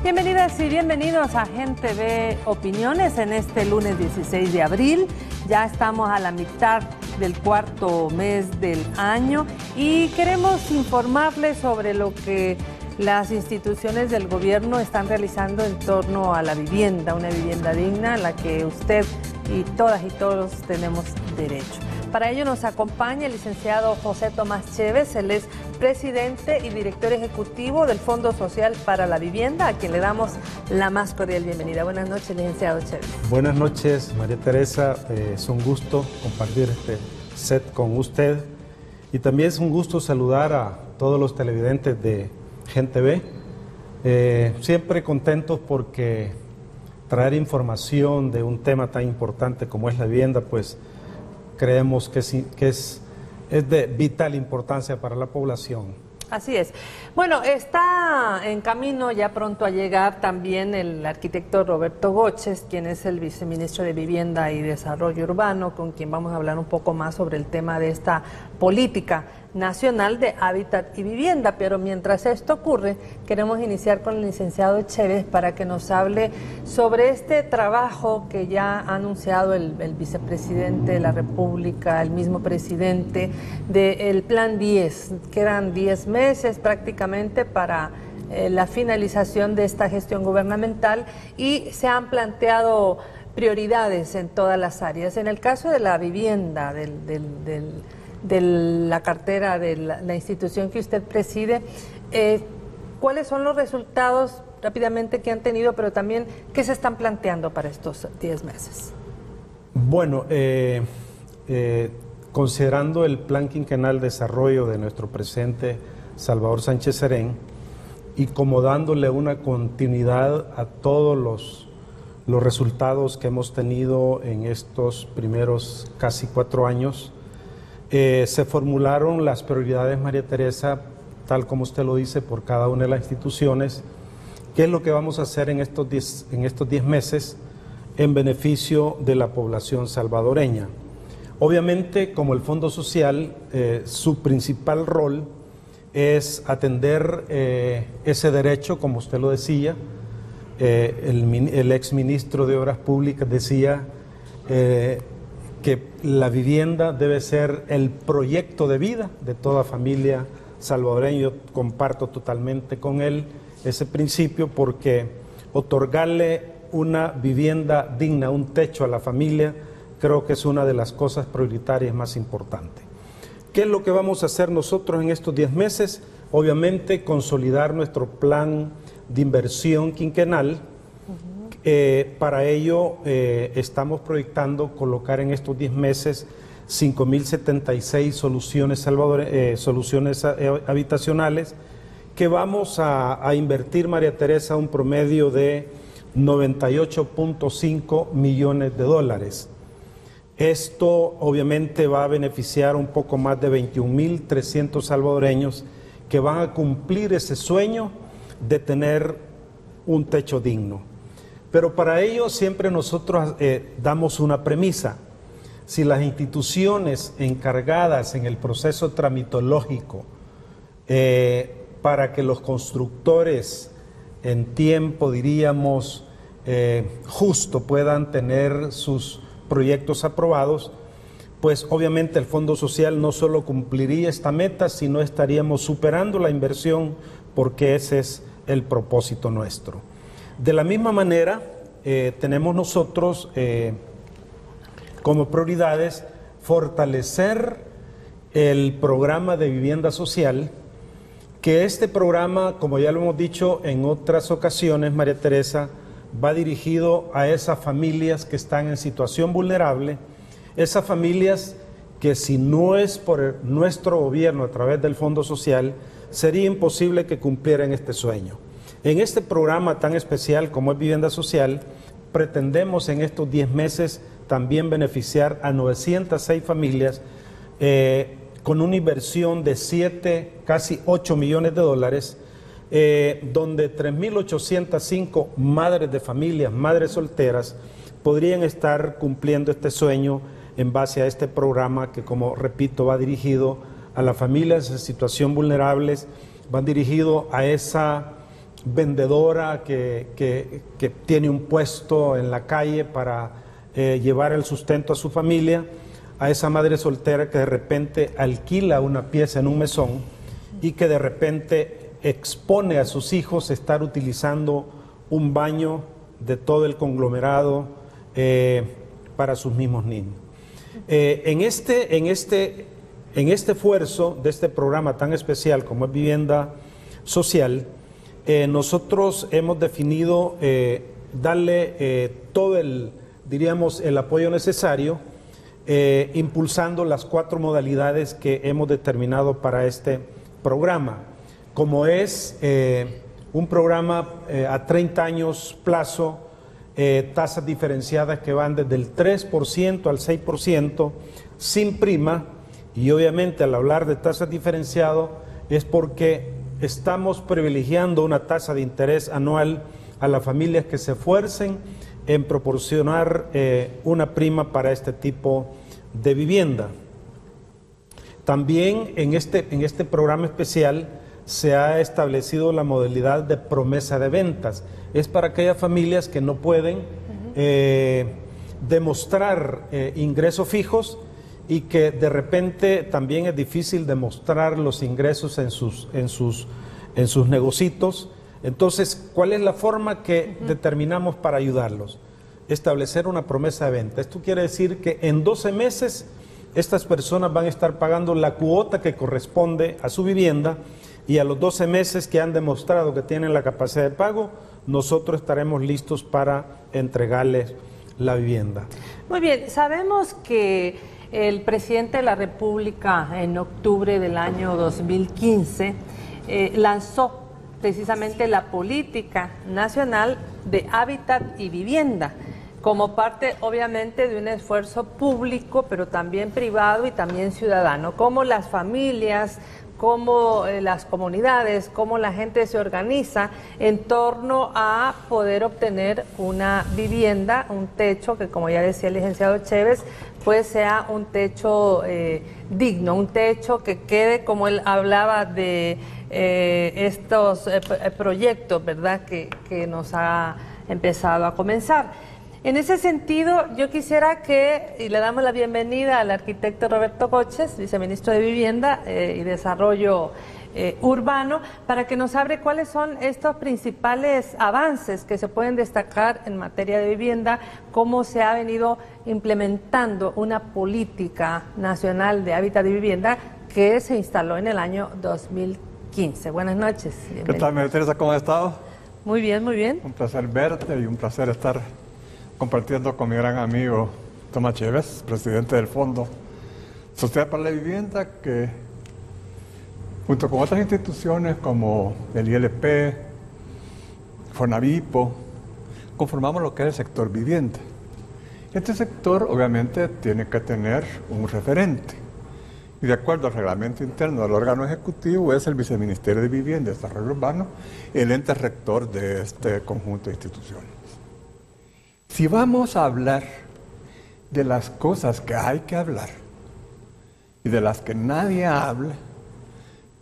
Bienvenidas y bienvenidos a Gente Ve Opiniones en este lunes 16 de abril. Ya estamos a la mitad del cuarto mes del año y queremos informarles sobre lo que las instituciones del gobierno están realizando en torno a la vivienda, una vivienda digna a la que usted y todas y todos tenemos derecho. Para ello nos acompaña el licenciado José Tomás Chévez, él es presidente y director ejecutivo del Fondo Social para la Vivienda, a quien le damos la más cordial bienvenida. Buenas noches, licenciado Chévez. Buenas noches, María Teresa. Es un gusto compartir este set con usted y también es un gusto saludar a todos los televidentes de Gente Ve. Siempre contentos porque traer información de un tema tan importante como es la vivienda, pues creemos que es de vital importancia para la población. Así es. Bueno, está en camino ya pronto a llegar también el arquitecto Roberto Goches, quien es el viceministro de Vivienda y Desarrollo Urbano, con quien vamos a hablar un poco más sobre el tema de esta política nacional de hábitat y vivienda. Pero mientras esto ocurre, queremos iniciar con el licenciado Chévez para que nos hable sobre este trabajo que ya ha anunciado el vicepresidente de la República, el mismo presidente, del Plan 10. Quedan 10 meses prácticamente para la finalización de esta gestión gubernamental y se han planteado prioridades en todas las áreas. En el caso de la vivienda, de la cartera de la institución que usted preside, ¿cuáles son los resultados rápidamente que han tenido, pero también qué se están planteando para estos 10 meses? Bueno, considerando el Plan Quinquenal de Desarrollo de nuestro presidente Salvador Sánchez Serén y como dándole una continuidad a todos los resultados que hemos tenido en estos primeros casi 4 años, se formularon las prioridades, María Teresa, tal como usted lo dice, por cada una de las instituciones. ¿Qué es lo que vamos a hacer en estos 10 meses en beneficio de la población salvadoreña? Obviamente, como el Fondo Social, su principal rol es atender ese derecho, como usted lo decía. El exministro de Obras Públicas decía que la vivienda debe ser el proyecto de vida de toda familia salvadoreña. Yo comparto totalmente con él ese principio, porque otorgarle una vivienda digna, un techo a la familia, creo que es una de las cosas prioritarias más importantes. ¿Qué es lo que vamos a hacer nosotros en estos 10 meses? Obviamente consolidar nuestro plan de inversión quinquenal. Para ello estamos proyectando colocar en estos 10 meses 5.076 soluciones habitacionales que vamos a invertir, María Teresa, un promedio de 98.5 millones de dólares. Esto obviamente va a beneficiar un poco más de 21.300 salvadoreños que van a cumplir ese sueño de tener un techo digno. Pero para ello siempre nosotros damos una premisa. Si las instituciones encargadas en el proceso tramitológico para que los constructores en tiempo, diríamos, justo puedan tener sus proyectos aprobados, pues obviamente el Fondo Social no solo cumpliría esta meta, sino estaríamos superando la inversión, porque ese es el propósito nuestro. De la misma manera, tenemos nosotros como prioridades fortalecer el programa de vivienda social, que este programa, como ya lo hemos dicho en otras ocasiones, María Teresa, va dirigido a esas familias que están en situación vulnerable, esas familias que si no es por nuestro gobierno a través del Fondo Social, sería imposible que cumplieran este sueño. En este programa tan especial como es Vivienda Social, pretendemos en estos 10 meses también beneficiar a 906 familias con una inversión de 7, casi 8 millones de dólares, donde 3.805 madres de familias, madres solteras, podrían estar cumpliendo este sueño en base a este programa que, como repito, va dirigido a las familias en situación vulnerables, va dirigido a vendedora que tiene un puesto en la calle para llevar el sustento a su familia, a esa madre soltera que de repente alquila una pieza en un mesón y que de repente expone a sus hijos a estar utilizando un baño de todo el conglomerado para sus mismos niños. En este esfuerzo de este programa tan especial como es Vivienda Social, nosotros hemos definido darle todo el apoyo necesario, impulsando las 4 modalidades que hemos determinado para este programa, como es un programa a 30 años plazo, tasas diferenciadas que van desde el 3% al 6%, sin prima, y obviamente al hablar de tasas diferenciadas es porque estamos privilegiando una tasa de interés anual a las familias que se esfuercen en proporcionar una prima para este tipo de vivienda. También en este programa especial se ha establecido la modalidad de promesa de ventas. Es para aquellas familias que no pueden demostrar ingresos fijos y que de repente también es difícil demostrar los ingresos en sus negocios. Entonces, ¿cuál es la forma que determinamos para ayudarlos? Establecer una promesa de venta. Esto quiere decir que en 12 meses estas personas van a estar pagando la cuota que corresponde a su vivienda, y a los 12 meses que han demostrado que tienen la capacidad de pago, nosotros estaremos listos para entregarles la vivienda. Muy bien, sabemos que el presidente de la República en octubre del año 2015 lanzó precisamente la Política Nacional de Hábitat y Vivienda, como parte obviamente de un esfuerzo público, pero también privado y también ciudadano, como las familias, como las comunidades, cómo la gente se organiza en torno a poder obtener una vivienda, un techo que, como ya decía el licenciado Chévez, pues sea un techo digno, un techo que quede, como él hablaba de estos proyectos, ¿verdad?, que nos ha empezado a comenzar. En ese sentido, yo quisiera y le damos la bienvenida al arquitecto Roberto Goches, viceministro de Vivienda y Desarrollo Urbano, para que nos hable cuáles son estos principales avances que se pueden destacar en materia de vivienda, cómo se ha venido implementando una política nacional de hábitat y vivienda que se instaló en el año 2015. Buenas noches. Bienvenido. ¿Qué tal, María Teresa? ¿Cómo has estado? Muy bien, muy bien. Un placer verte y un placer estar compartiendo con mi gran amigo Tomás Chévez, presidente del Fondo Social para la Vivienda, que junto con otras instituciones como el ILP, Fonavipo, conformamos lo que es el sector vivienda. Este sector obviamente tiene que tener un referente, y de acuerdo al reglamento interno del órgano ejecutivo es el Viceministerio de Vivienda y Desarrollo Urbano el ente rector de este conjunto de instituciones. Si vamos a hablar de las cosas que hay que hablar y de las que nadie habla,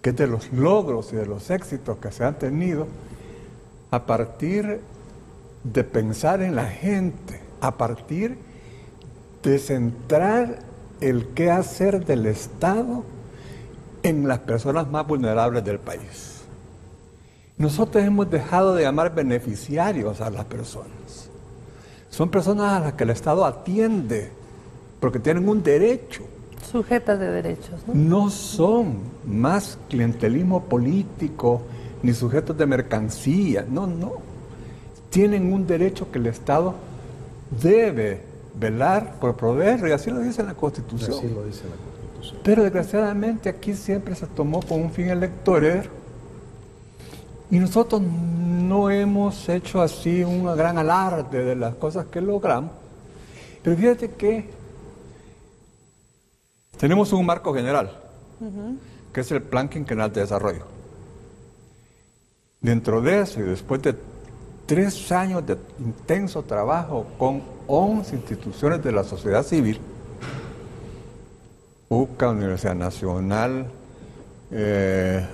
que es de los logros y de los éxitos que se han tenido a partir de pensar en la gente, a partir de centrar el qué hacer del Estado en las personas más vulnerables del país. Nosotros hemos dejado de llamar beneficiarios a las personas. Son personas a las que el Estado atiende porque tienen un derecho. Sujetas de derechos, ¿no? No son más clientelismo político ni sujetos de mercancía, no. Tienen un derecho que el Estado debe velar por proveer, y así lo dice la Constitución. Así lo dice la Constitución. Pero desgraciadamente aquí siempre se tomó con un fin electorero y nosotros no hemos hecho así un gran alarde de las cosas que logramos. Pero fíjate que tenemos un marco general, que es el Plan Quinquenal de Desarrollo. Dentro de eso, y después de 3 años de intenso trabajo con 11 instituciones de la sociedad civil, UCA, Universidad Nacional,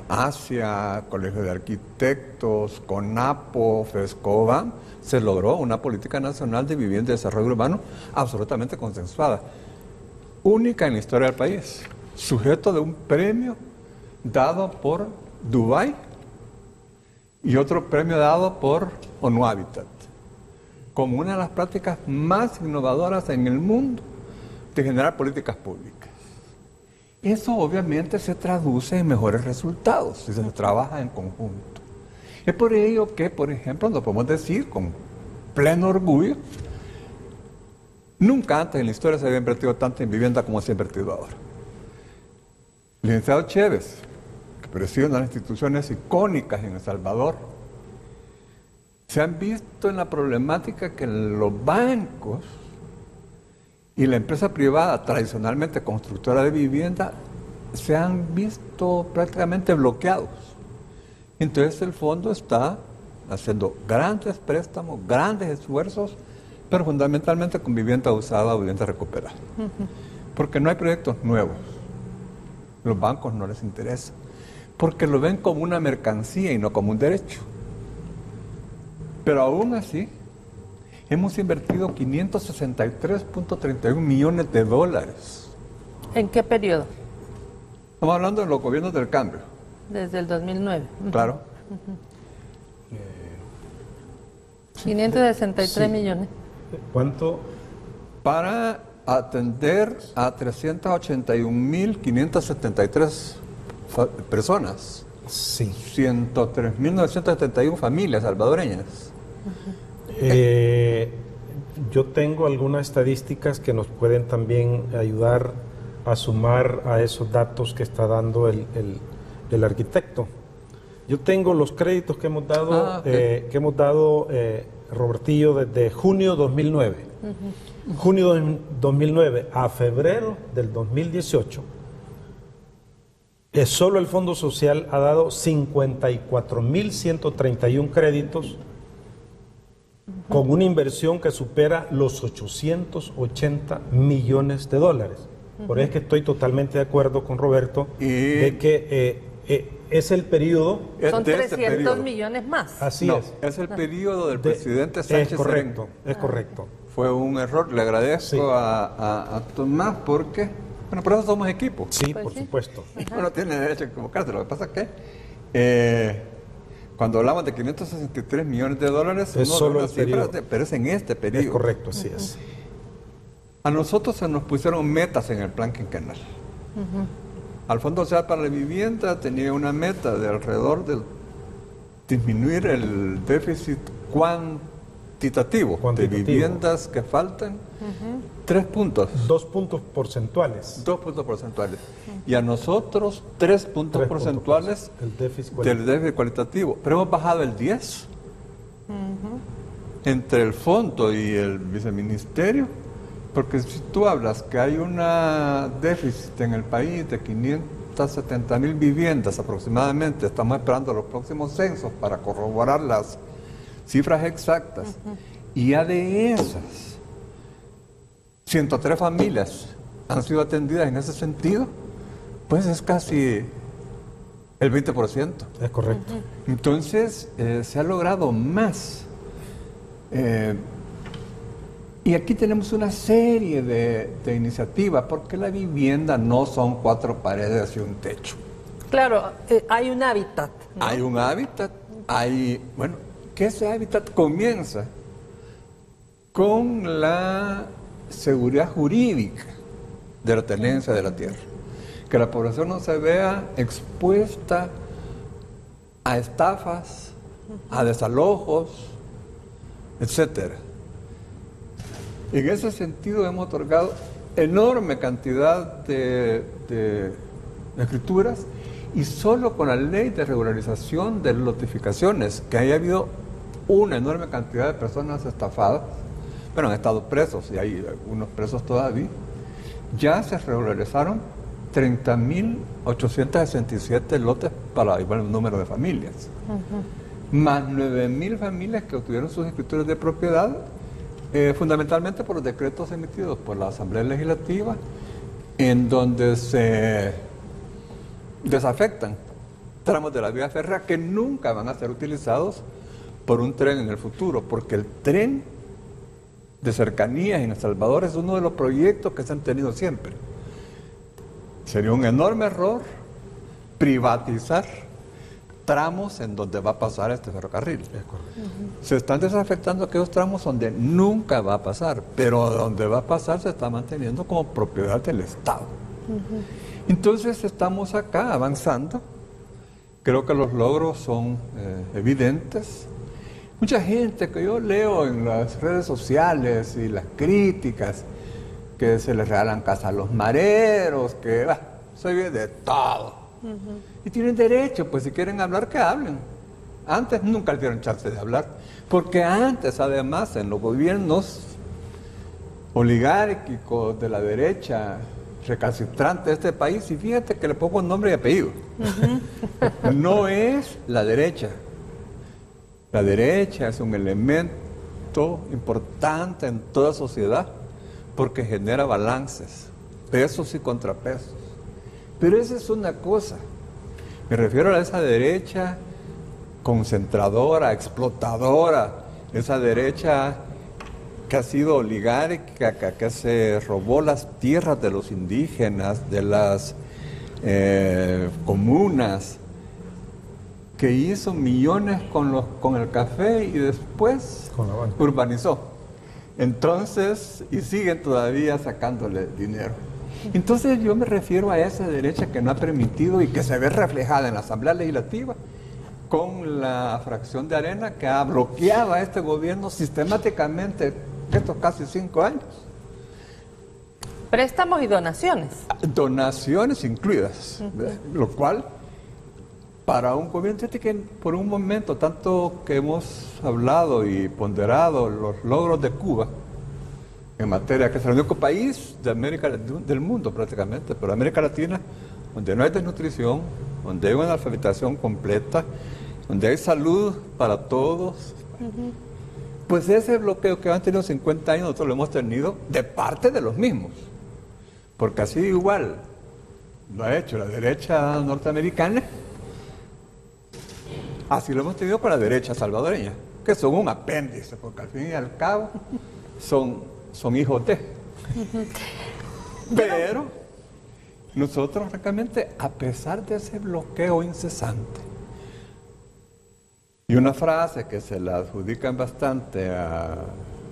Asia, Colegio de Arquitectos, CONAPO, FESCOBA, se logró una política nacional de vivienda y desarrollo urbano absolutamente consensuada, única en la historia del país, sujeto de un premio dado por Dubái y otro premio dado por ONU Habitat, como una de las prácticas más innovadoras en el mundo de generar políticas públicas. Eso obviamente se traduce en mejores resultados si se trabaja en conjunto. Es por ello que, por ejemplo, nos podemos decir con pleno orgullo, nunca antes en la historia se había invertido tanto en vivienda como se ha invertido ahora. El licenciado Chévez, que preside una de las instituciones icónicas en El Salvador, se han visto en la problemática que los bancos y la empresa privada, tradicionalmente constructora de vivienda, se han visto prácticamente bloqueados. Entonces el fondo está haciendo grandes préstamos, grandes esfuerzos, pero fundamentalmente con vivienda usada o vivienda recuperada. Porque no hay proyectos nuevos. Los bancos no les interesa, porque lo ven como una mercancía y no como un derecho. Pero aún así, hemos invertido 563.31 millones de dólares. ¿En qué periodo? Estamos hablando de los gobiernos del cambio. Desde el 2009. Claro. 563 millones. ¿Cuánto? Para atender a 381.573 personas. Sí. 103.971 familias salvadoreñas. Yo tengo algunas estadísticas que nos pueden también ayudar a sumar a esos datos que está dando el arquitecto. Yo tengo los créditos que hemos dado, Robertillo, desde junio 2009. Junio 2009 a febrero del 2018. Solo el Fondo Social ha dado 54.131 créditos con una inversión que supera los 880 millones de dólares. Por eso es que estoy totalmente de acuerdo con Roberto de que es el periodo... Son 300 millones más. Así es. Es el periodo del presidente Sánchez Serén. Es correcto. Fue un error. Le agradezco a Tomás porque... Bueno, por eso somos equipo. Sí, Pues por sí. supuesto. Uno tiene derecho a equivocarse. Lo que pasa es que cuando hablamos de 563 millones de dólares, Es solo el periodo. pero es en este periodo. Es correcto, así es. A nosotros se nos pusieron metas en el plan quinquenal. Al Fondo Social para la Vivienda tenía una meta de alrededor de disminuir el déficit cuantitativo de viviendas que faltan 3 puntos. 2 puntos porcentuales. 2 puntos porcentuales. Y a nosotros 3 puntos porcentuales el déficit del déficit cualitativo. Pero hemos bajado el 10. Entre el fondo y el viceministerio. Porque si tú hablas que hay una déficit en el país de 570,000 viviendas aproximadamente, estamos esperando los próximos censos para corroborar las cifras exactas, y ya de esas 103 familias han sido atendidas en ese sentido, pues es casi el 20%. Es correcto. Entonces se ha logrado más. Y aquí tenemos una serie de iniciativas, porque la vivienda no son 4 paredes y un techo. Claro, hay un hábitat, ¿no? Hay un hábitat, bueno, que ese hábitat comienza con la seguridad jurídica de la tenencia de la tierra. Que la población no se vea expuesta a estafas, a desalojos, etcétera. En ese sentido hemos otorgado enorme cantidad de escrituras, y solo con la ley de regularización de notificaciones, que haya habido una enorme cantidad de personas estafadas, bueno, han estado presos y hay algunos presos todavía, ya se regularizaron 30.867 lotes para igual número de familias, más 9.000 familias que obtuvieron sus escrituras de propiedad, fundamentalmente por los decretos emitidos por la Asamblea Legislativa, en donde se desafectan tramos de la vía férrea que nunca van a ser utilizados por un tren en el futuro, porque el tren de cercanías en El Salvador es uno de los proyectos que se han tenido siempre. Sería un enorme error privatizar tramos en donde va a pasar este ferrocarril. Se están desafectando aquellos tramos donde nunca va a pasar, pero donde va a pasar se está manteniendo como propiedad del Estado. Entonces estamos acá avanzando. Creo que los logros son evidentes. Mucha gente que yo leo en las redes sociales y las críticas, que se les regalan casas a los mareros, que se oye de todo. Y tienen derecho, pues si quieren hablar, que hablen. Antes nunca les dieron chance de hablar, porque antes, además, en los gobiernos oligárquicos de la derecha recalcitrante de este país, y fíjate que le pongo nombre y apellido, no es la derecha. La derecha es un elemento importante en toda sociedad porque genera balances, pesos y contrapesos. Pero esa es una cosa. Me refiero a esa derecha concentradora, explotadora, esa derecha que ha sido oligárquica, que se robó las tierras de los indígenas, de las comunas, que hizo millones con el café y después urbanizó. Entonces, y siguen todavía sacándole dinero. Entonces yo me refiero a esa derecha que no ha permitido y que se ve reflejada en la Asamblea Legislativa con la fracción de Arena que ha bloqueado a este gobierno sistemáticamente estos casi 5 años. Préstamos y donaciones. Donaciones incluidas, lo cual para un gobierno, fíjate que por un momento, tanto que hemos hablado y ponderado los logros de Cuba, en materia que es el único país de América, del mundo prácticamente, pero América Latina, donde no hay desnutrición, donde hay una alfabetización completa, donde hay salud para todos. Pues ese bloqueo que han tenido 50 años, nosotros lo hemos tenido de parte de los mismos. Porque así igual lo ha hecho la derecha norteamericana, así lo hemos tenido con la derecha salvadoreña, que son un apéndice, porque al fin y al cabo son hijos de. Pero nosotros francamente, a pesar de ese bloqueo incesante, y una frase que se la adjudican bastante a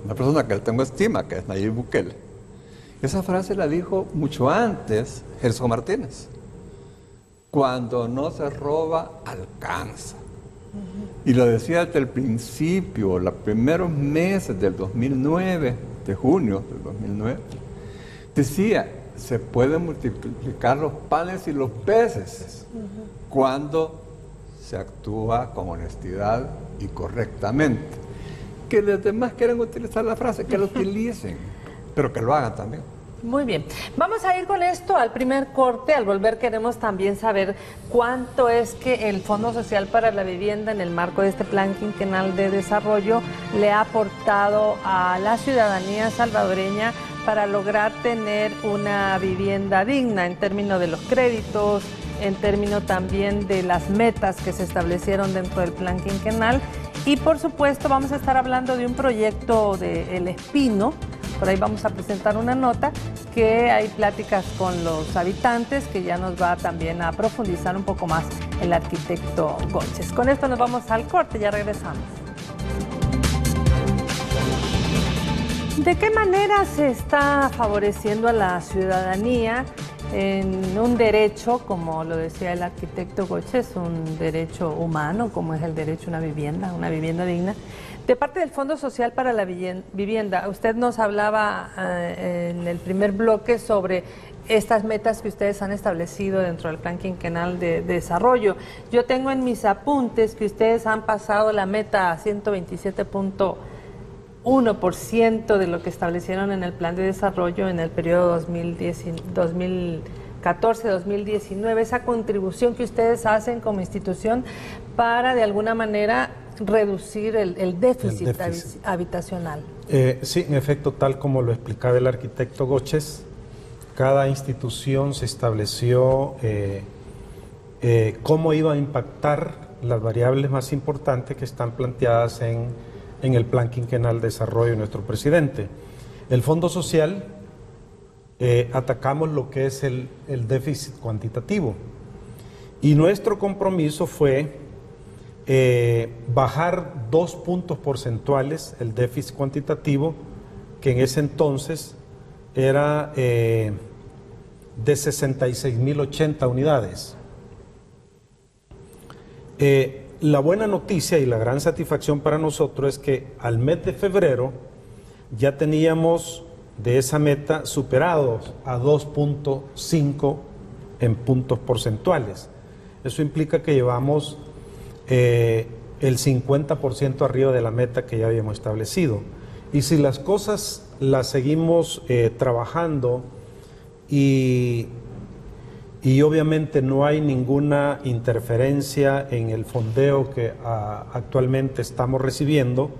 una persona que le tengo estima, que es Nayib Bukele, esa frase la dijo mucho antes Gerson Martínez: cuando no se roba, alcanza. Y lo decía desde el principio, los primeros meses del 2009, de junio del 2009, decía, se pueden multiplicar los panes y los peces cuando se actúa con honestidad y correctamente. Que los demás quieren utilizar la frase, que la utilicen, pero que lo hagan también. Muy bien. Vamos a ir con esto al primer corte. Al volver queremos también saber cuánto es que el Fondo Social para la Vivienda, en el marco de este Plan Quinquenal de Desarrollo, le ha aportado a la ciudadanía salvadoreña para lograr tener una vivienda digna en términos de los créditos, en términos también de las metas que se establecieron dentro del Plan Quinquenal. Y por supuesto vamos a estar hablando de un proyecto de El Espino. Por ahí vamos a presentar una nota que hay pláticas con los habitantes, que ya nos va también a profundizar un poco más el arquitecto Goches. Con esto nos vamos al corte, ya regresamos. ¿De qué manera se está favoreciendo a la ciudadanía en un derecho, como lo decía el arquitecto Goches, un derecho humano, como es el derecho a una vivienda digna? De parte del Fondo Social para la Vivienda, usted nos hablaba en el primer bloque sobre estas metas que ustedes han establecido dentro del Plan Quinquenal de Desarrollo. Yo tengo en mis apuntes que ustedes han pasado la meta a 127.1% de lo que establecieron en el Plan de Desarrollo en el periodo 2014-2019. Esa contribución que ustedes hacen como institución para, de alguna manera, reducir el déficit habitacional. Sí, en efecto, tal como lo explicaba el arquitecto Goches, cada institución se estableció cómo iba a impactar las variables más importantes que están planteadas en el Plan Quinquenal de Desarrollo de nuestro presidente. El Fondo Social, atacamos lo que es el déficit cuantitativo, y nuestro compromiso fue bajar 2 puntos porcentuales el déficit cuantitativo, que en ese entonces era de 66.080 unidades. La buena noticia y la gran satisfacción para nosotros es que al mes de febrero ya teníamos de esa meta superados a 2.5 en puntos porcentuales. Eso implica que llevamos el 50% arriba de la meta que ya habíamos establecido. Y si las cosas las seguimos trabajando y obviamente no hay ninguna interferencia en el fondeo que actualmente estamos recibiendo,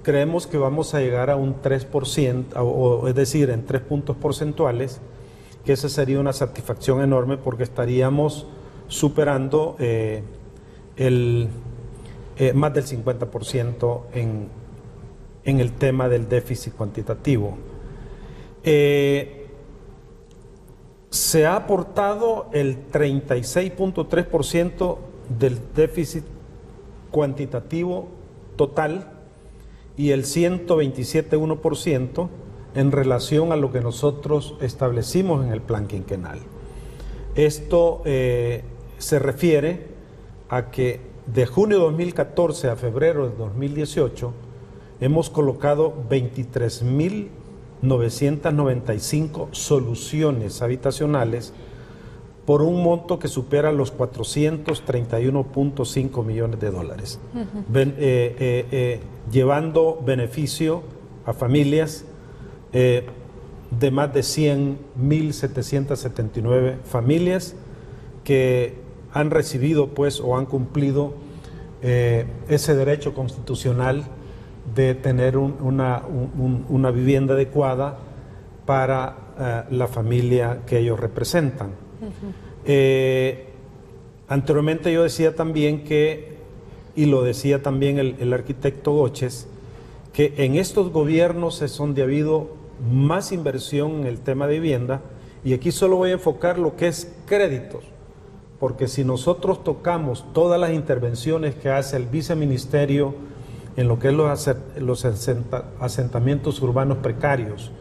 creemos que vamos a llegar a un 3%, es decir, en 3 puntos porcentuales, que esa sería una satisfacción enorme porque estaríamos superando más del 50% en el tema del déficit cuantitativo. Se ha aportado el 36.3% del déficit cuantitativo total y el 127.1% en relación a lo que nosotros establecimos en el plan quinquenal. Esto se refiere a que de junio de 2014 a febrero de 2018 hemos colocado 23.995 soluciones habitacionales por un monto que supera los 431.5 millones de dólares, llevando beneficio a familias de más de 100.779 familias que han recibido pues o han cumplido ese derecho constitucional de tener una vivienda adecuada para la familia que ellos representan. Anteriormente yo decía también que, y lo decía también el arquitecto Goches, que en estos gobiernos es donde ha habido más inversión en el tema de vivienda, y aquí solo voy a enfocar lo que es créditos, porque si nosotros tocamos todas las intervenciones que hace el viceministerio en lo que es los asentamientos urbanos precarios,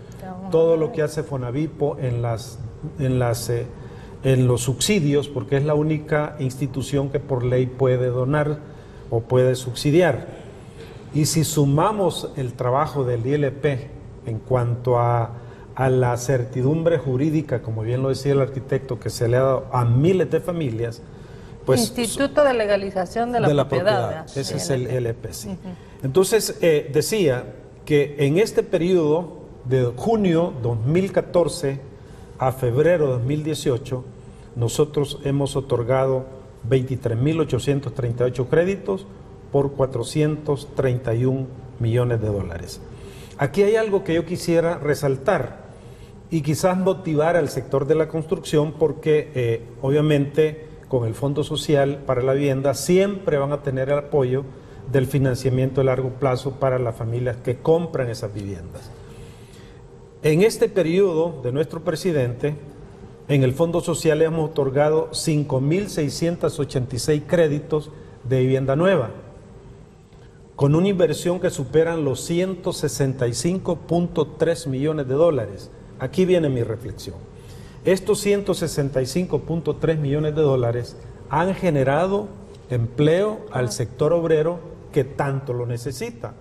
todo lo que hace Fonavipo en los subsidios, porque es la única institución que por ley puede donar o puede subsidiar. Y si sumamos el trabajo del ILP en cuanto a la certidumbre jurídica, como bien lo decía el arquitecto, que se le ha dado a miles de familias, pues... Instituto de Legalización de la Propiedad. Ese es el ILP, sí. Entonces, decía que en este periodo de junio 2014 a febrero de 2018, nosotros hemos otorgado 23.838 créditos por 431 millones de dólares. Aquí hay algo que yo quisiera resaltar y quizás motivar al sector de la construcción, porque obviamente con el Fondo Social para la Vivienda siempre van a tener el apoyo del financiamiento a largo plazo para las familias que compran esas viviendas. En este periodo de nuestro presidente, en el Fondo Social hemos otorgado 5.686 créditos de vivienda nueva, con una inversión que superan los 165.3 millones de dólares. Aquí viene mi reflexión. Estos 165.3 millones de dólares han generado empleo al sector obrero que tanto lo necesita.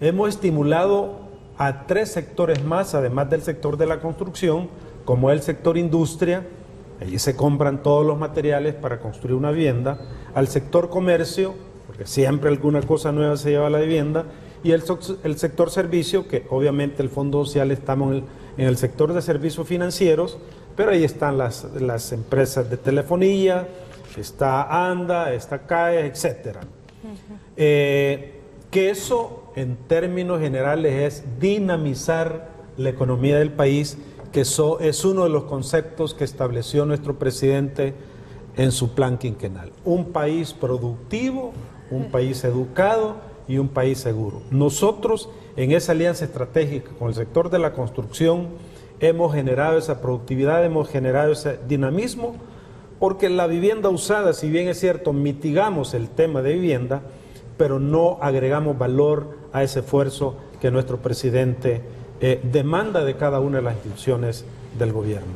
Hemos estimulado a 3 sectores más, además del sector de la construcción, como el sector industria, allí se compran todos los materiales para construir una vivienda, al sector comercio, porque siempre alguna cosa nueva se lleva a la vivienda, y el sector servicio, que obviamente el Fondo Social estamos en el sector de servicios financieros, pero ahí están las empresas de telefonía, está ANDA, está CAE, etcétera. Que eso en términos generales es dinamizar la economía del país, que eso es uno de los conceptos que estableció nuestro presidente en su plan quinquenal. Un país productivo, un país educado y un país seguro. Nosotros, en esa alianza estratégica con el sector de la construcción, hemos generado esa productividad, hemos generado ese dinamismo, porque la vivienda usada, si bien es cierto, mitigamos el tema de vivienda, pero no agregamos valor a ese esfuerzo que nuestro presidente demanda de cada una de las instituciones del gobierno.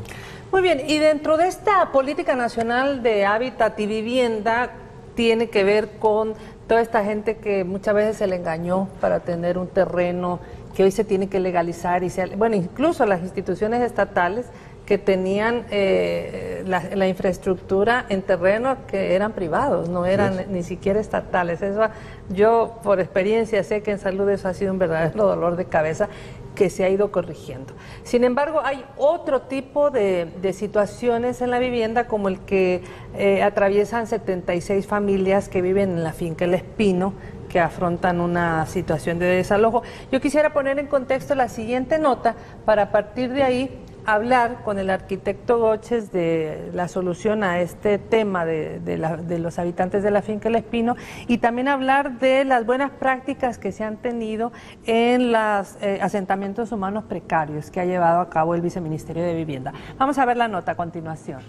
Muy bien, y dentro de esta política nacional de hábitat y vivienda, tiene que ver con toda esta gente que muchas veces se le engañó para tener un terreno que hoy se tiene que legalizar, bueno, incluso las instituciones estatales que tenían la infraestructura en terrenos que eran privados, no eran ni siquiera estatales. Eso, yo por experiencia sé que en salud eso ha sido un verdadero dolor de cabeza que se ha ido corrigiendo. Sin embargo, hay otro tipo de situaciones en la vivienda, como el que atraviesan 76 familias que viven en la finca El Espino, que afrontan una situación de desalojo. Yo quisiera poner en contexto la siguiente nota para a partir de ahí hablar con el arquitecto Goches de la solución a este tema de los habitantes de la finca El Espino, y también hablar de las buenas prácticas que se han tenido en los asentamientos humanos precarios que ha llevado a cabo el Viceministerio de Vivienda. Vamos a ver la nota a continuación.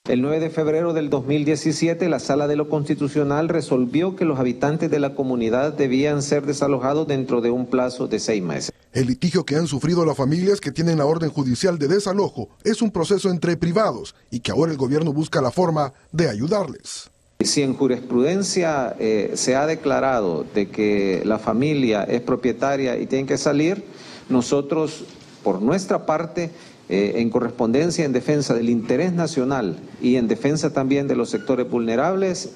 El 9 de febrero del 2017, la Sala de lo Constitucional resolvió que los habitantes de la comunidad debían ser desalojados dentro de un plazo de 6 meses. El litigio que han sufrido las familias que tienen la orden judicial de desalojo es un proceso entre privados y que ahora el gobierno busca la forma de ayudarles. Si en jurisprudencia se ha declarado de que la familia es propietaria y tiene que salir, nosotros, por nuestra parte, en correspondencia, en defensa del interés nacional y en defensa también de los sectores vulnerables,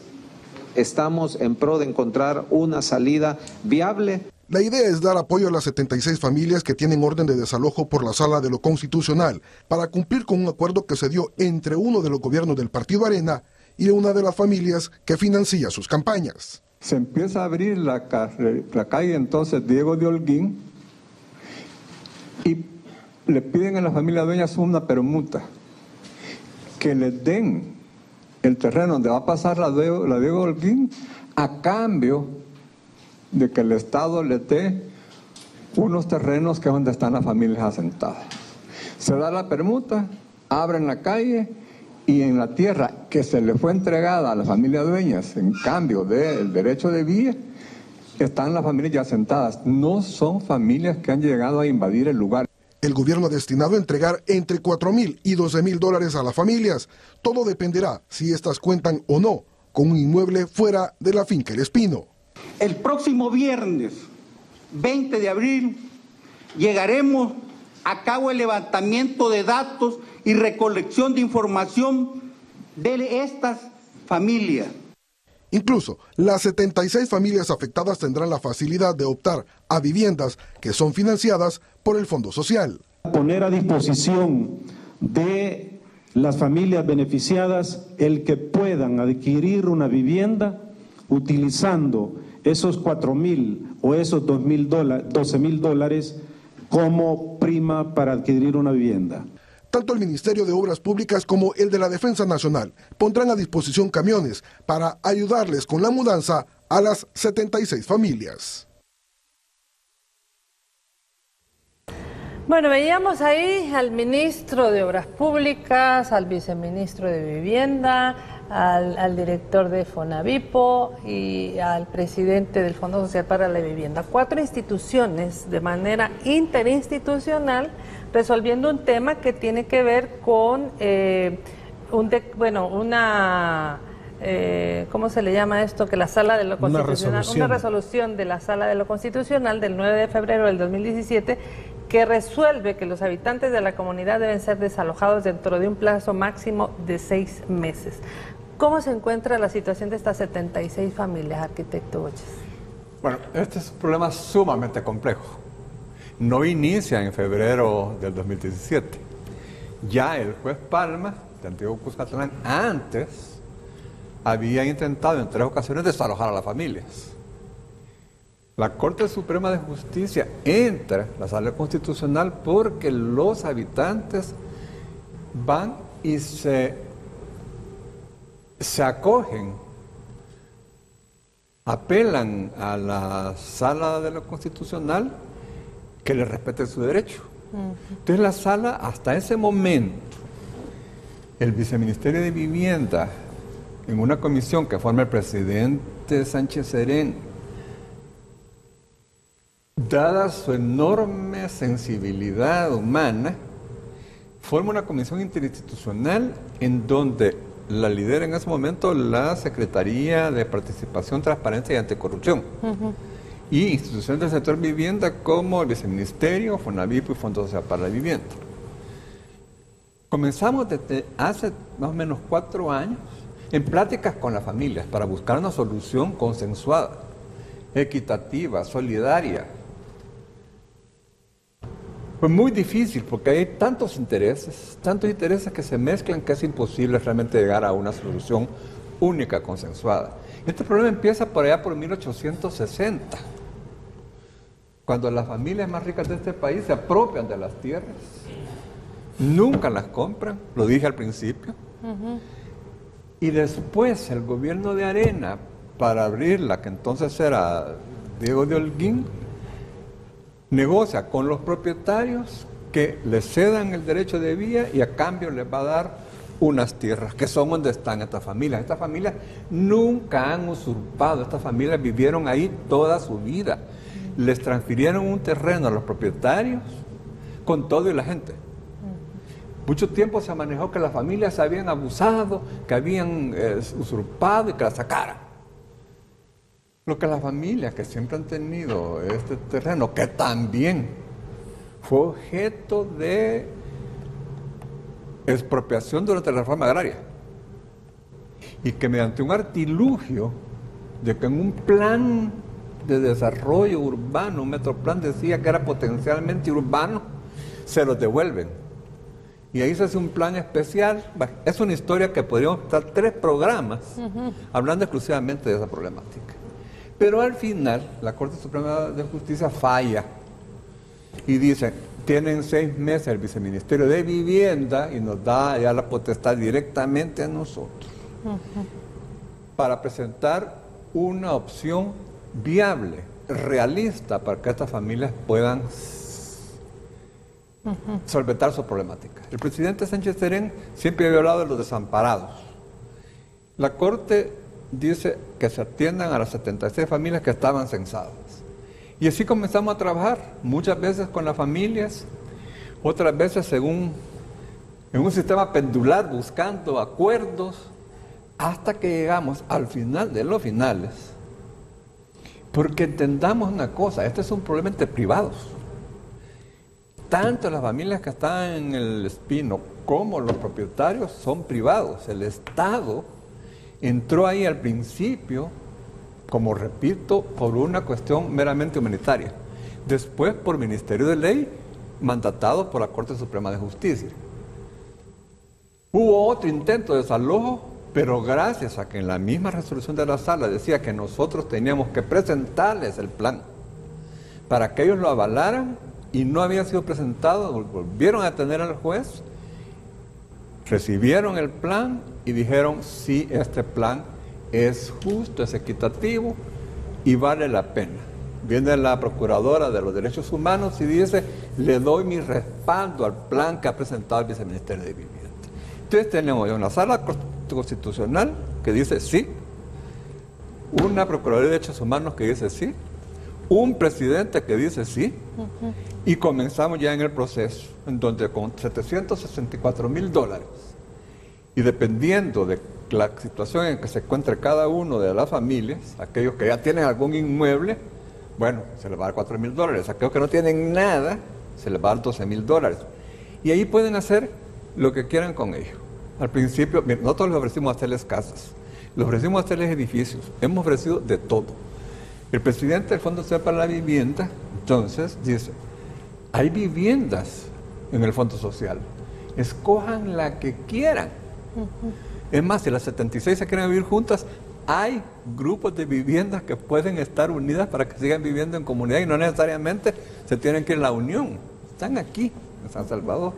estamos en pro de encontrar una salida viable. La idea es dar apoyo a las 76 familias que tienen orden de desalojo por la Sala de lo Constitucional para cumplir con un acuerdo que se dio entre uno de los gobiernos del Partido Arena y una de las familias que financia sus campañas. Se empieza a abrir la calle entonces Diego de Holguín y le piden a la familia dueñas una permuta, que les den el terreno donde va a pasar la Diego Holguín a cambio de que el Estado les dé unos terrenos que es donde están las familias asentadas. Se da la permuta, abren la calle y en la tierra que se le fue entregada a las familias dueñas en cambio del derecho de vía, están las familias ya asentadas. No son familias que han llegado a invadir el lugar. El gobierno ha destinado a entregar entre $4,000 y $12,000 a las familias. Todo dependerá si estas cuentan o no con un inmueble fuera de la finca El Espino. El próximo viernes 20 de abril llegaremos a cabo el levantamiento de datos y recolección de información de estas familias. Incluso, las 76 familias afectadas tendrán la facilidad de optar a viviendas que son financiadas por el Fondo Social. Poner a disposición de las familias beneficiadas el que puedan adquirir una vivienda utilizando esos $4,000 o esos $12,000 como prima para adquirir una vivienda. Tanto el Ministerio de Obras Públicas como el de la Defensa Nacional pondrán a disposición camiones para ayudarles con la mudanza a las 76 familias. Bueno, veíamos ahí al ministro de Obras Públicas, al viceministro de Vivienda, al director de Fonavipo y al presidente del Fondo Social para la Vivienda. 4 instituciones de manera interinstitucional resolviendo un tema que tiene que ver con ¿cómo se le llama esto? Que la Sala de lo Constitucional, una resolución de la Sala de lo Constitucional del 9 de febrero del 2017 que resuelve que los habitantes de la comunidad deben ser desalojados dentro de un plazo máximo de 6 meses. ¿Cómo se encuentra la situación de estas 76 familias, arquitecto Goches? Bueno, este es un problema sumamente complejo. No inicia en febrero del 2017. Ya el juez Palma, de Antiguo Cuscatlán, antes había intentado en 3 ocasiones desalojar a las familias. La Corte Suprema de Justicia entra a la Sala Constitucional porque los habitantes van y se acogen, apelan a la Sala de lo Constitucional que les respete su derecho. Entonces la Sala, hasta ese momento, el Viceministerio de Vivienda, en una comisión que forma el presidente Sánchez Serén, dada su enorme sensibilidad humana, forma una comisión interinstitucional en donde la lidera en ese momento la Secretaría de Participación, Transparencia y Anticorrupción. Y instituciones del sector vivienda como el Viceministerio, Fonavip y Fondo Social para la Vivienda. Comenzamos desde hace más o menos 4 años en pláticas con las familias para buscar una solución consensuada, equitativa, solidaria. Fue muy difícil porque hay tantos intereses que se mezclan que es imposible realmente llegar a una solución única, consensuada. Este problema empieza por allá por 1860, cuando las familias más ricas de este país se apropian de las tierras, nunca las compran, lo dije al principio, y después el gobierno de Arena, para abrirla, que entonces era Diego de Holguín, negocia con los propietarios que le cedan el derecho de vía y a cambio les va a dar unas tierras, que son donde están estas familias. Estas familias nunca han usurpado, estas familias vivieron ahí toda su vida. Les transfirieron un terreno a los propietarios con todo y la gente. Mucho tiempo se manejó que las familias se habían abusado, que habían usurpado y que la sacaran. Lo que las familias que siempre han tenido este terreno, que también fue objeto de expropiación durante la reforma agraria, y que mediante un artilugio de que en un plan de desarrollo urbano, un metroplan decía que era potencialmente urbano, se los devuelven. Y ahí se hace un plan especial. Es una historia que podríamos estar 3 programas hablando exclusivamente de esa problemática. Pero al final, la Corte Suprema de Justicia falla y dice, tienen 6 meses el Viceministerio de Vivienda y nos da ya la potestad directamente a nosotros para presentar una opción viable, realista, para que estas familias puedan solventar su problemática. El presidente Sánchez Serén siempre había hablado de los desamparados. La Corte dice que se atiendan a las 76 familias que estaban censadas. Y así comenzamos a trabajar, muchas veces con las familias, otras veces en un sistema pendular, buscando acuerdos, hasta que llegamos al final de los finales. Porque entendamos una cosa, este es un problema entre privados. Tanto las familias que están en el Espino como los propietarios son privados. El Estado entró ahí al principio, como repito, por una cuestión meramente humanitaria. Después por Ministerio de Ley, mandatado por la Corte Suprema de Justicia. Hubo otro intento de desalojo, pero gracias a que en la misma resolución de la Sala decía que nosotros teníamos que presentarles el plan para que ellos lo avalaran y no había sido presentado, volvieron a tener al juez, recibieron el plan y dijeron, sí, este plan es justo, es equitativo y vale la pena. Viene la Procuradora de los Derechos Humanos y dice, le doy mi respaldo al plan que ha presentado el Viceministerio de Vivienda. Entonces tenemos una Sala Constitucional que dice sí, una Procuraduría de Derechos Humanos que dice sí, un presidente que dice sí, y comenzamos ya en el proceso, en donde con $764,000, y dependiendo de la situación en que se encuentre cada uno de las familias, aquellos que ya tienen algún inmueble, bueno, se les va a dar $4,000, aquellos que no tienen nada, se les va a dar $12,000, y ahí pueden hacer lo que quieran con ellos. Al principio, nosotros les ofrecimos hacerles casas, les ofrecimos hacerles edificios, hemos ofrecido de todo. El presidente del Fondo Social para la Vivienda, entonces, dice, hay viviendas en el Fondo Social, escojan la que quieran. Es más, si las 76 se quieren vivir juntas, hay grupos de viviendas que pueden estar unidas para que sigan viviendo en comunidad y no necesariamente se tienen que ir a la unión. Están aquí, en San Salvador.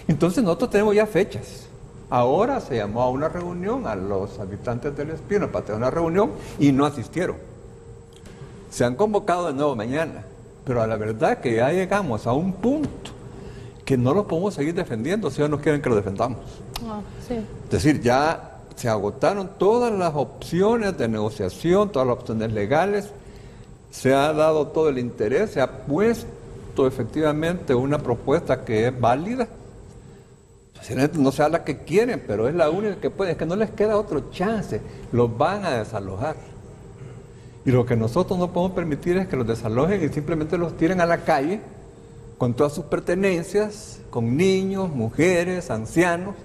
Entonces nosotros tenemos ya fechas. Ahora se llamó a una reunión a los habitantes del Espino para tener una reunión y no asistieron. Se han convocado de nuevo mañana, pero a la verdad que ya llegamos a un punto que no lo podemos seguir defendiendo si ellos no quieren que lo defendamos. Sí. Es decir, ya se agotaron todas las opciones de negociación, todas las opciones legales, se ha dado todo el interés, se ha puesto efectivamente una propuesta que es válida. No sea la que quieren, pero es la única que puede, es que no les queda otro chance, los van a desalojar. Y lo que nosotros no podemos permitir es que los desalojen y simplemente los tiren a la calle con todas sus pertenencias, con niños, mujeres, ancianos,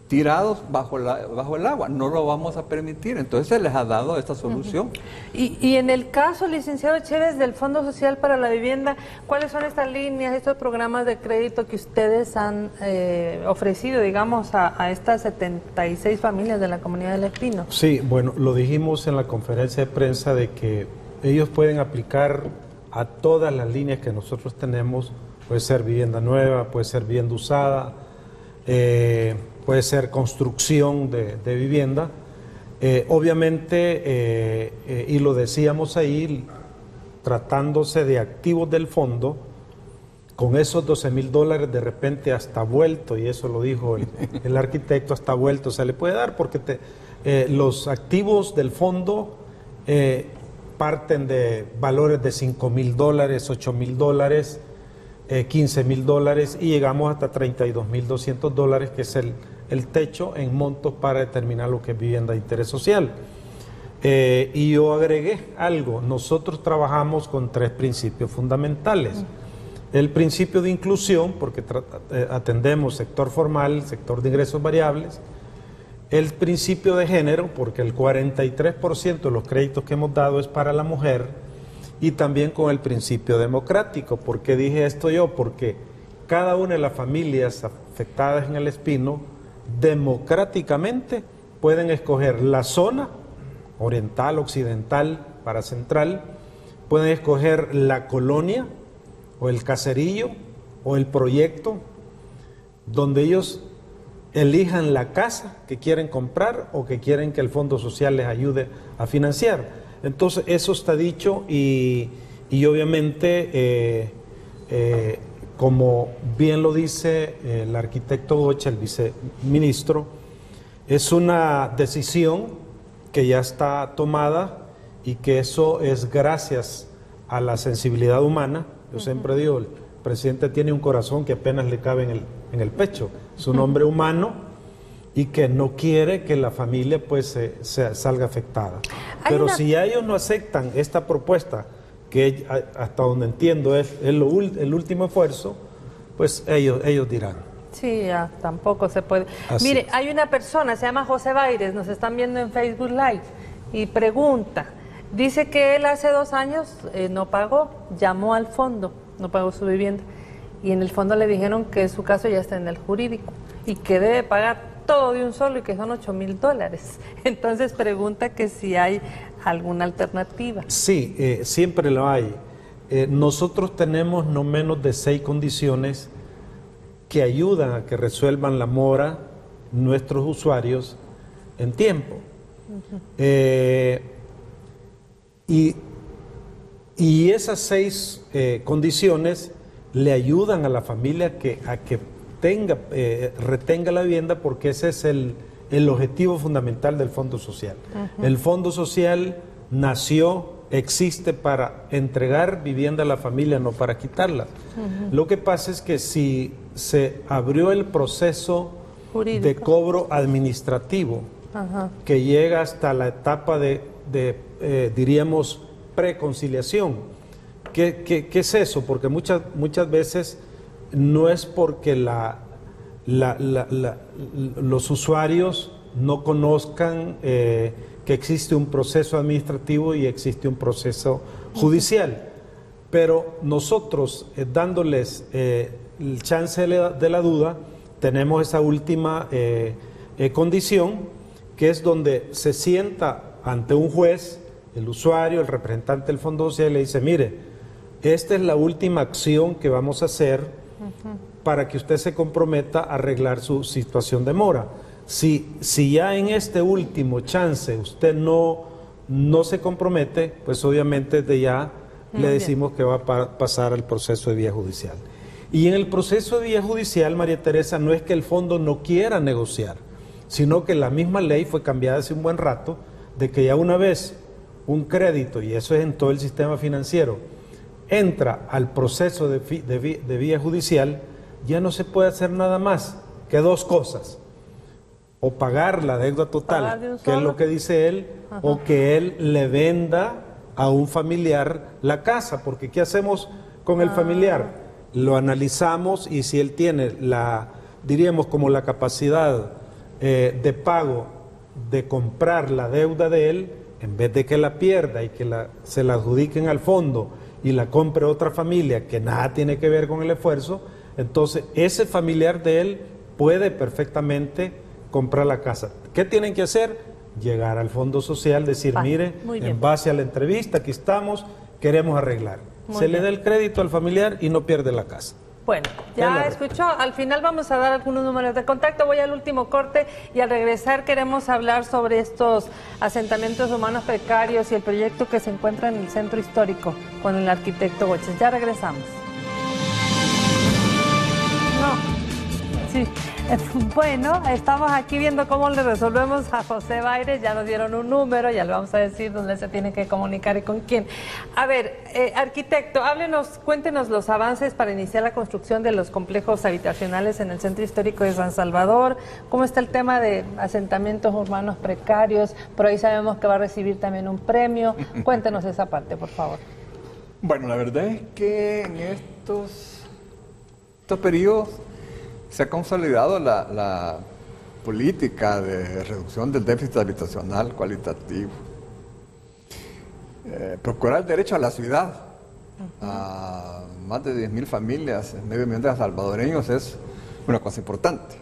tirados bajo el agua. No lo vamos a permitir. Entonces se les ha dado esta solución. Y en el caso, licenciado Chévez, del Fondo Social para la Vivienda, ¿cuáles son estas líneas, estos programas de crédito que ustedes han ofrecido, digamos, a estas 76 familias de la comunidad del Espino? Sí, bueno, lo dijimos en la conferencia de prensa de que ellos pueden aplicar a todas las líneas que nosotros tenemos. Puede ser vivienda nueva, puede ser vivienda usada, puede ser construcción de vivienda. Obviamente, y lo decíamos ahí, tratándose de activos del fondo, con esos $12,000 de repente hasta vuelto, y eso lo dijo el arquitecto, hasta vuelto se le puede dar, porque los activos del fondo parten de valores de $5,000, $8,000, $15,000 y llegamos hasta $32,200, que es el techo en montos para determinar lo que es vivienda de interés social. Y yo agregué algo, nosotros trabajamos con 3 principios fundamentales. El principio de inclusión, porque atendemos sector formal, sector de ingresos variables. El principio de género, porque el 43% de los créditos que hemos dado es para la mujer. Y también con el principio democrático. ¿Por qué dije esto yo? Porque cada una de las familias afectadas en el Espino democráticamente pueden escoger la zona oriental, occidental, para central, pueden escoger la colonia o el caserío o el proyecto donde ellos elijan la casa que quieren comprar o que quieren que el Fondo Social les ayude a financiar. Entonces eso está dicho y obviamente como bien lo dice el arquitecto Goche, el viceministro, es una decisión que ya está tomada y que eso es gracias a la sensibilidad humana. Yo siempre digo, el presidente tiene un corazón que apenas le cabe en el pecho, es un hombre humano y que no quiere que la familia pues salga afectada. Pero si ya ellos no aceptan esta propuesta, que hasta donde entiendo es el último esfuerzo, pues ellos dirán. Sí, ya tampoco se puede. Así Mire, es. hay una persona, se llama José Baires, nos están viendo en Facebook Live, y pregunta, dice que él hace 2 años no pagó, llamó al fondo, no pagó su vivienda, y en el fondo le dijeron que su caso ya está en el jurídico, y que debe pagar todo de un solo y que son $8,000. Entonces pregunta que si hay alguna alternativa. Sí, siempre lo hay. Nosotros tenemos no menos de 6 condiciones que ayudan a que resuelvan la mora nuestros usuarios en tiempo. Y esas 6 condiciones le ayudan a la familia a que retenga la vivienda, porque ese es el objetivo fundamental del Fondo Social. El Fondo Social existe para entregar vivienda a la familia, no para quitarla. Lo que pasa es que si se abrió el proceso jurídico de cobro administrativo, que llega hasta la etapa diríamos, preconciliación. ¿Qué es eso? Porque muchas veces no es porque los usuarios no conozcan que existe un proceso administrativo y existe un proceso judicial, pero nosotros dándoles el chance de la duda, tenemos esa última condición, que es donde se sienta ante un juez el usuario, el representante del Fondo Social, le dice, mire, esta es la última acción que vamos a hacer para que usted se comprometa a arreglar su situación de mora. Si ya en este último chance usted no se compromete, pues obviamente de ya le decimos que va a pasar al proceso de vía judicial. Y en el proceso de vía judicial, María Teresa, no es que el fondo no quiera negociar, sino que la misma ley fue cambiada hace un buen rato, de que ya una vez un crédito, y eso es en todo el sistema financiero, entra al proceso de vía judicial, ya no se puede hacer nada más que dos cosas: o pagar la deuda total, que es lo que dice él, o que él le venda a un familiar la casa, porque ¿qué hacemos con el familiar? Lo analizamos, y si él tiene diríamos como la capacidad de pago de comprar la deuda de él, en vez de que la pierda y que se la adjudiquen al fondo y la compre otra familia que nada tiene que ver con el esfuerzo, entonces ese familiar de él puede perfectamente comprar la casa. ¿Qué tienen que hacer? Llegar al Fondo Social, decir, mire, en base a la entrevista, aquí estamos, queremos arreglar. Se le da el crédito al familiar y no pierde la casa. Bueno, ya escuchó, al final vamos a dar algunos números de contacto, voy al último corte y al regresar queremos hablar sobre estos asentamientos humanos precarios y el proyecto que se encuentra en el centro histórico con el arquitecto Goches. Ya regresamos. Sí. Bueno, estamos aquí viendo cómo le resolvemos a José Baires. Ya nos dieron un número, ya le vamos a decir dónde se tiene que comunicar y con quién. A ver, arquitecto, cuéntenos los avances para iniciar la construcción de los complejos habitacionales en el centro histórico de San Salvador. ¿Cómo está el tema de asentamientos urbanos precarios? Por ahí sabemos que va a recibir también un premio. Cuéntenos esa parte, por favor. Bueno, la verdad es que en estos periodos se ha consolidado la política de reducción del déficit habitacional cualitativo. Procurar el derecho a la ciudad a más de 10.000 familias, medio millón de salvadoreños, es una cosa importante.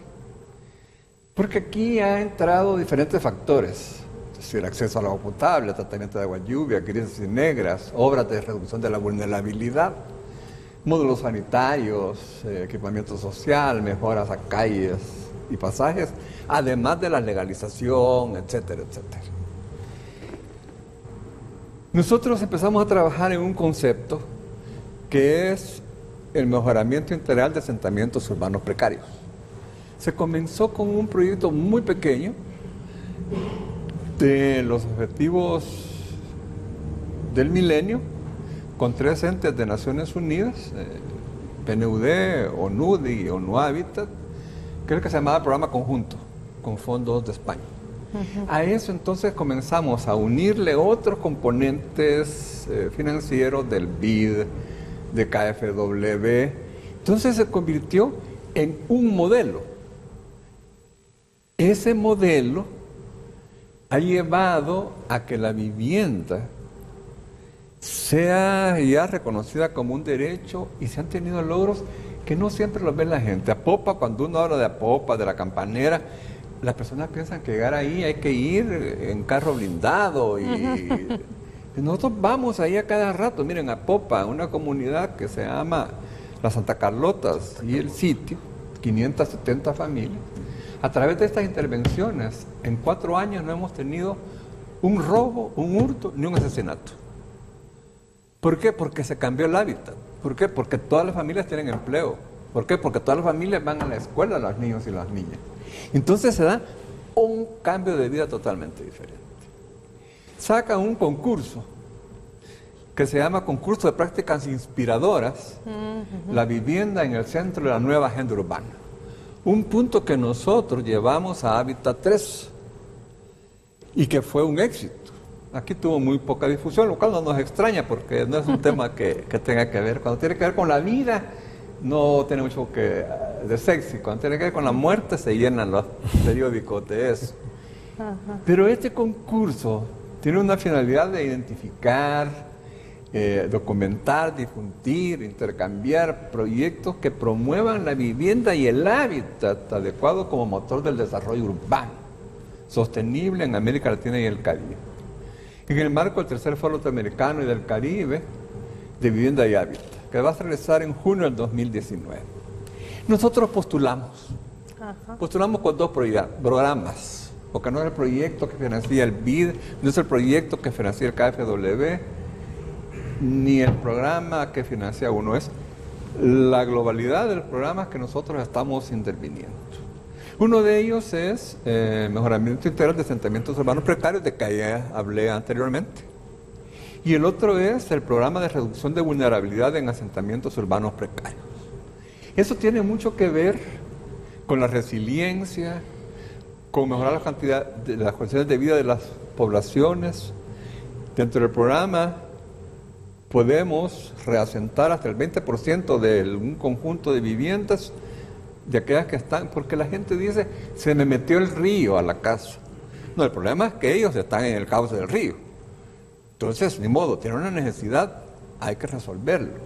Porque aquí han entrado diferentes factores, es decir, acceso al agua potable, tratamiento de agua lluvia, grises y negras, obras de reducción de la vulnerabilidad, módulos sanitarios, equipamiento social, mejoras a calles y pasajes, además de la legalización, etcétera, etcétera. Nosotros empezamos a trabajar en un concepto que es el mejoramiento integral de asentamientos urbanos precarios. Se comenzó con un proyecto muy pequeño de los objetivos del milenio, con 3 entes de Naciones Unidas, PNUD, ONUD y ONU Habitat, creo que se llamaba Programa Conjunto, con fondos de España. A eso entonces comenzamos a unirle otros componentes financieros del BID, de KfW. Entonces se convirtió en un modelo. Ese modelo ha llevado a que la vivienda sea ya reconocida como un derecho y se han tenido logros que no siempre los ve la gente. Apopa, cuando uno habla de Apopa, de la Campanera, las personas piensan que llegar ahí hay que ir en carro blindado y nosotros vamos ahí a cada rato. Miren, Apopa, una comunidad que se llama Las Santa Carlotas y el sitio, 570 familias. A través de estas intervenciones, en 4 años no hemos tenido un robo, un hurto ni un asesinato. ¿Por qué? Porque se cambió el hábitat. ¿Por qué? Porque todas las familias tienen empleo. ¿Por qué? Porque todas las familias van a la escuela, los niños y las niñas. Entonces se da un cambio de vida totalmente diferente. Sacan un concurso que se llama Concurso de Prácticas Inspiradoras, la vivienda en el centro de la nueva agenda urbana. Un punto que nosotros llevamos a Hábitat 3 y que fue un éxito. Aquí tuvo muy poca difusión, lo cual no nos extraña porque no es un tema que tenga que ver. Cuando tiene que ver con la vida, no tiene mucho de sexy. Cuando tiene que ver con la muerte, se llenan los periódicos de eso. Pero este concurso tiene una finalidad de identificar, documentar, difundir, intercambiar proyectos que promuevan la vivienda y el hábitat adecuado como motor del desarrollo urbano, sostenible en América Latina y el Caribe. En el marco del tercer Foro Latinoamericano y del Caribe de Vivienda y Hábitat, que va a realizar en junio del 2019. Nosotros postulamos con 2 programas, porque no es el proyecto que financia el BID, no es el proyecto que financia el KfW, ni el programa que financia uno, es la globalidad del programa que nosotros estamos interviniendo. Uno de ellos es mejoramiento integral de asentamientos urbanos precarios, de que ya hablé anteriormente. Y el otro es el programa de reducción de vulnerabilidad en asentamientos urbanos precarios. Eso tiene mucho que ver con la resiliencia, con mejorar las condiciones de vida de las poblaciones. Dentro del programa podemos reasentar hasta el 20% de un conjunto de viviendas de aquellas que están, porque la gente dice, se me metió el río a la casa. No, el problema es que ellos están en el cauce del río. Entonces, ni modo, tienen una necesidad, hay que resolverlo.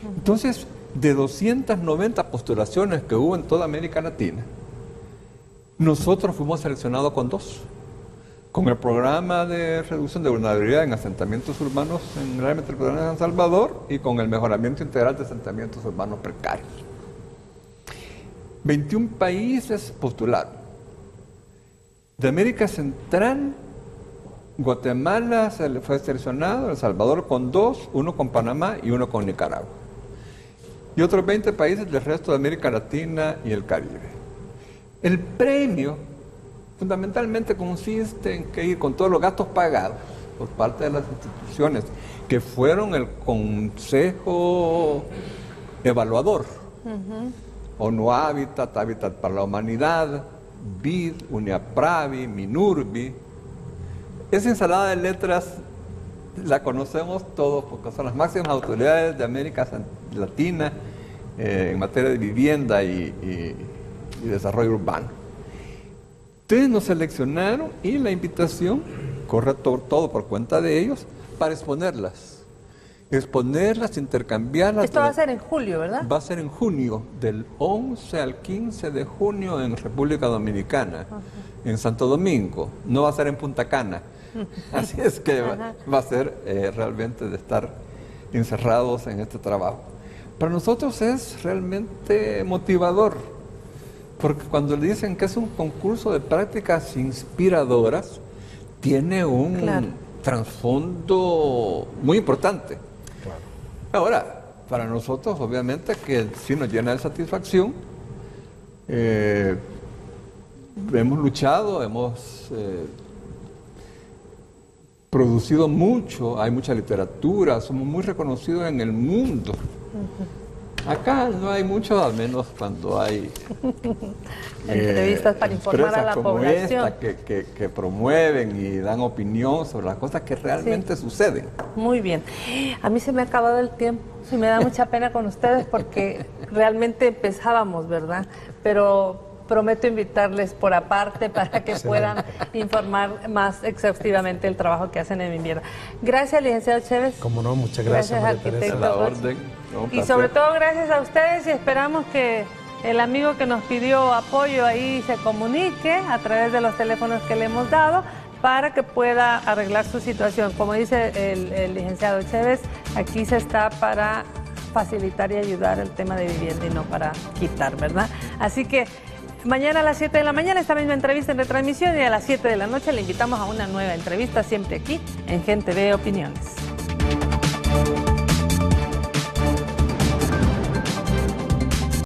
Entonces, de 290 postulaciones que hubo en toda América Latina, nosotros fuimos seleccionados con 2. Con el programa de reducción de vulnerabilidad en asentamientos urbanos en el área metropolitana de San Salvador y con el mejoramiento integral de asentamientos urbanos precarios. 21 países postularon. De América Central, Guatemala fue seleccionado, El Salvador con 2, 1 con Panamá y 1 con Nicaragua. Y otros 20 países del resto de América Latina y el Caribe. El premio fundamentalmente consiste en que ir con todos los gastos pagados por parte de las instituciones que fueron el Consejo Evaluador, ONU Habitat, Hábitat para la Humanidad, BID, UNIAPRAVI, MINURBI. Esa ensalada de letras la conocemos todos porque son las máximas autoridades de América Latina en materia de vivienda y desarrollo urbano. Ustedes nos seleccionaron y la invitación corre todo por cuenta de ellos para exponerlas, intercambiarlas. Esto va a ser en julio, ¿verdad? Va a ser en junio, del 11 al 15 de junio en República Dominicana, en Santo Domingo. No va a ser en Punta Cana. Así es que va a ser realmente de estar encerrados en este trabajo. Para nosotros es realmente motivador, porque cuando le dicen que es un concurso de prácticas inspiradoras, tiene un trasfondo muy importante. Claro. Ahora, para nosotros, obviamente, que sí nos llena de satisfacción. Hemos luchado, hemos producido mucho, hay mucha literatura, somos muy reconocidos en el mundo. Acá no hay mucho, al menos cuando hay entrevistas para informar a la como población. Esta, que promueven y dan opinión sobre las cosas que realmente suceden. Muy bien. A mí se me ha acabado el tiempo. Sí, me da mucha pena con ustedes porque realmente empezábamos, ¿verdad? Pero prometo invitarles por aparte para que puedan informar más exhaustivamente el trabajo que hacen en Vivienda. Gracias, licenciado Chévez. Como no, muchas gracias, María arquitecto. A la orden. Y sobre todo gracias a ustedes y esperamos que el amigo que nos pidió apoyo ahí se comunique a través de los teléfonos que le hemos dado para que pueda arreglar su situación. Como dice el licenciado Chévez, aquí se está para facilitar y ayudar el tema de vivienda y no para quitar, ¿verdad? Así que mañana a las 7 de la mañana esta misma entrevista en retransmisión y a las 7 de la noche le invitamos a una nueva entrevista siempre aquí en Gente Ve Opiniones.